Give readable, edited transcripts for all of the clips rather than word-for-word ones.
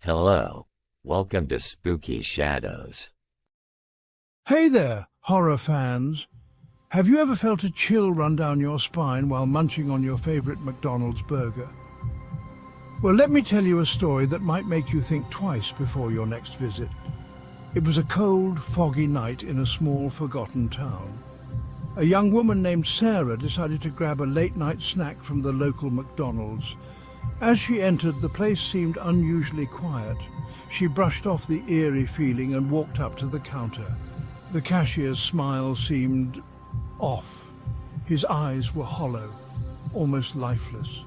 Hello. Welcome to Spooky Shadows. Hey there, horror fans. Have you ever felt a chill run down your spine while munching on your favorite McDonald's burger? Well, let me tell you a story that might make you think twice before your next visit. It was a cold, foggy night in a small, forgotten town. A young woman named Sarah decided to grab a late-night snack from the local McDonald's. As she entered, the place seemed unusually quiet. She brushed off the eerie feeling and walked up to the counter. The cashier's smile seemed off. His eyes were hollow, almost lifeless.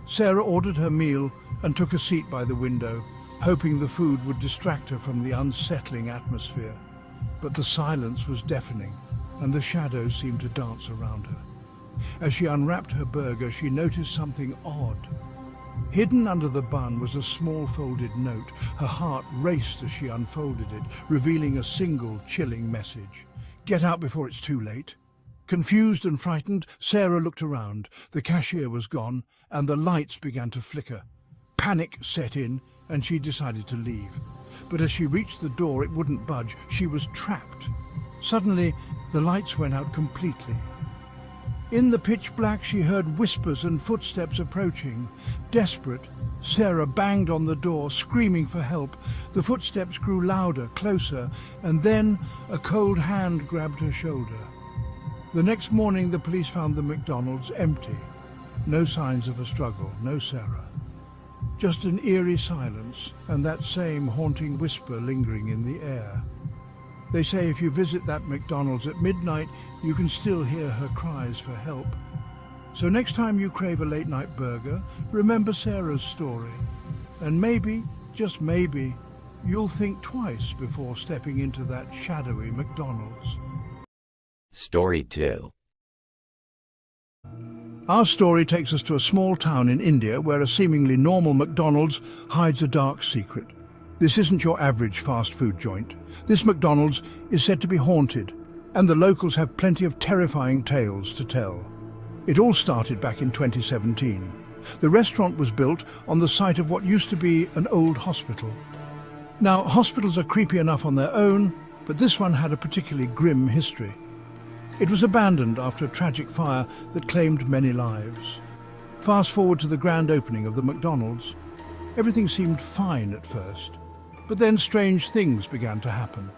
Sarah ordered her meal and took a seat by the window, hoping the food would distract her from the unsettling atmosphere. But the silence was deafening, and the shadows seemed to dance around her. As she unwrapped her burger, she noticed something odd. Hidden under the bun was a small folded note. Her heart raced as she unfolded it, revealing a single chilling message. "Get out before it's too late." Confused and frightened, Sarah looked around. The cashier was gone, and the lights began to flicker. Panic set in, and she decided to leave. But as she reached the door, it wouldn't budge. She was trapped. Suddenly, the lights went out completely. In the pitch black, she heard whispers and footsteps approaching. Desperate, Sarah banged on the door, screaming for help. The footsteps grew louder, closer, and then a cold hand grabbed her shoulder. The next morning, the police found the McDonald's empty. No signs of a struggle, no Sarah. Just an eerie silence, and that same haunting whisper lingering in the air. They say if you visit that McDonald's at midnight, you can still hear her cries for help. So next time you crave a late-night burger, remember Sarah's story. And maybe, just maybe, you'll think twice before stepping into that shadowy McDonald's. Story 2. Our story takes us to a small town in India where a seemingly normal McDonald's hides a dark secret. This isn't your average fast food joint. This McDonald's is said to be haunted, and the locals have plenty of terrifying tales to tell. It all started back in 2017. The restaurant was built on the site of what used to be an old hospital. Now, hospitals are creepy enough on their own, but this one had a particularly grim history. It was abandoned after a tragic fire that claimed many lives. Fast forward to the grand opening of the McDonald's. Everything seemed fine at first, but then strange things began to happen.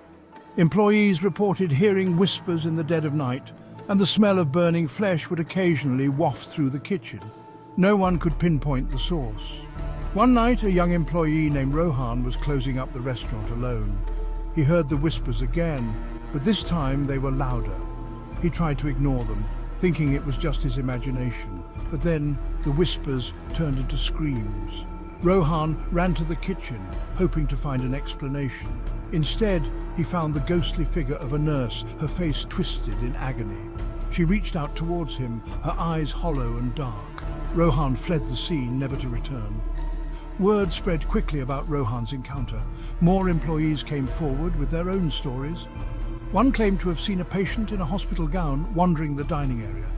Employees reported hearing whispers in the dead of night, and the smell of burning flesh would occasionally waft through the kitchen. No one could pinpoint the source. One night, a young employee named Rohan was closing up the restaurant alone. He heard the whispers again, but this time they were louder. He tried to ignore them, thinking it was just his imagination, but then the whispers turned into screams. Rohan ran to the kitchen, hoping to find an explanation. Instead, he found the ghostly figure of a nurse, her face twisted in agony. She reached out towards him, her eyes hollow and dark. Rohan fled the scene, never to return. Word spread quickly about Rohan's encounter. More employees came forward with their own stories. One claimed to have seen a patient in a hospital gown wandering the dining area.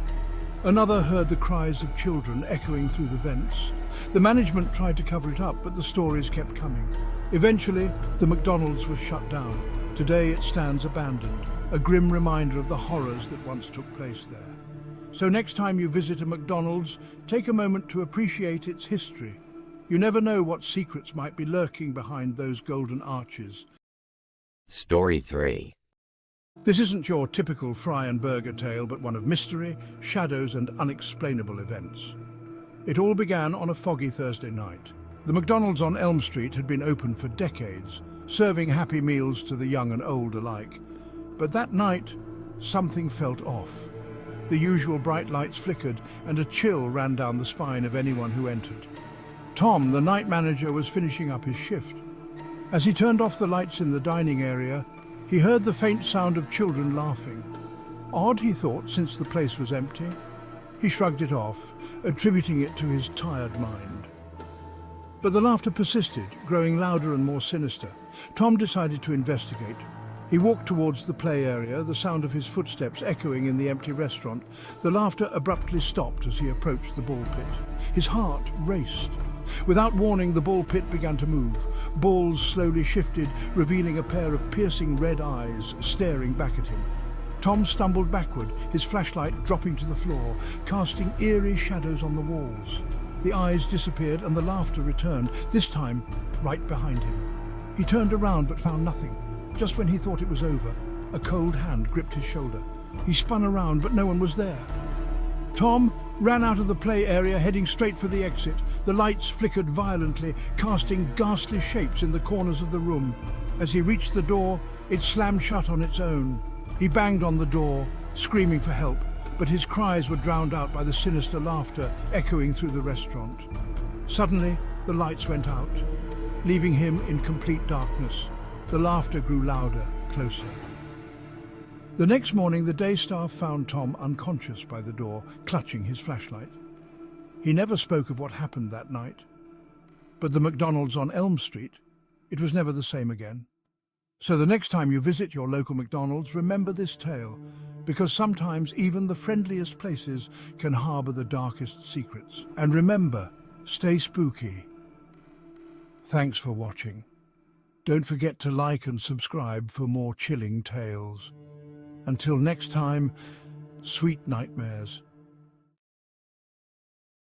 Another heard the cries of children echoing through the vents. The management tried to cover it up, but the stories kept coming. Eventually, the McDonald's was shut down. Today it stands abandoned, a grim reminder of the horrors that once took place there. So next time you visit a McDonald's, take a moment to appreciate its history. You never know what secrets might be lurking behind those golden arches. Story 3. This isn't your typical fry and burger tale, but one of mystery, shadows, and unexplainable events. It all began on a foggy Thursday night. The McDonald's on Elm Street had been open for decades, serving happy meals to the young and old alike. But that night, something felt off. The usual bright lights flickered, and a chill ran down the spine of anyone who entered. Tom, the night manager, was finishing up his shift. As he turned off the lights in the dining area, he heard the faint sound of children laughing. Odd, he thought, since the place was empty. He shrugged it off, attributing it to his tired mind. But the laughter persisted, growing louder and more sinister. Tom decided to investigate. He walked towards the play area, the sound of his footsteps echoing in the empty restaurant. The laughter abruptly stopped as he approached the ball pit. His heart raced. Without warning, the ball pit began to move. Balls slowly shifted, revealing a pair of piercing red eyes staring back at him. Tom stumbled backward, his flashlight dropping to the floor, casting eerie shadows on the walls. The eyes disappeared and the laughter returned, this time right behind him. He turned around but found nothing. Just when he thought it was over, a cold hand gripped his shoulder. He spun around, but no one was there. Tom ran out of the play area, heading straight for the exit. The lights flickered violently, casting ghastly shapes in the corners of the room. As he reached the door, it slammed shut on its own. He banged on the door, screaming for help, but his cries were drowned out by the sinister laughter echoing through the restaurant. Suddenly, the lights went out, leaving him in complete darkness. The laughter grew louder, closer. The next morning, the day staff found Tom unconscious by the door, clutching his flashlight. He never spoke of what happened that night. But the McDonald's on Elm Street, it was never the same again. So the next time you visit your local McDonald's, remember this tale, because sometimes even the friendliest places can harbor the darkest secrets. And remember, stay spooky. Thanks for watching. Don't forget to like and subscribe for more chilling tales. Until next time, sweet nightmares.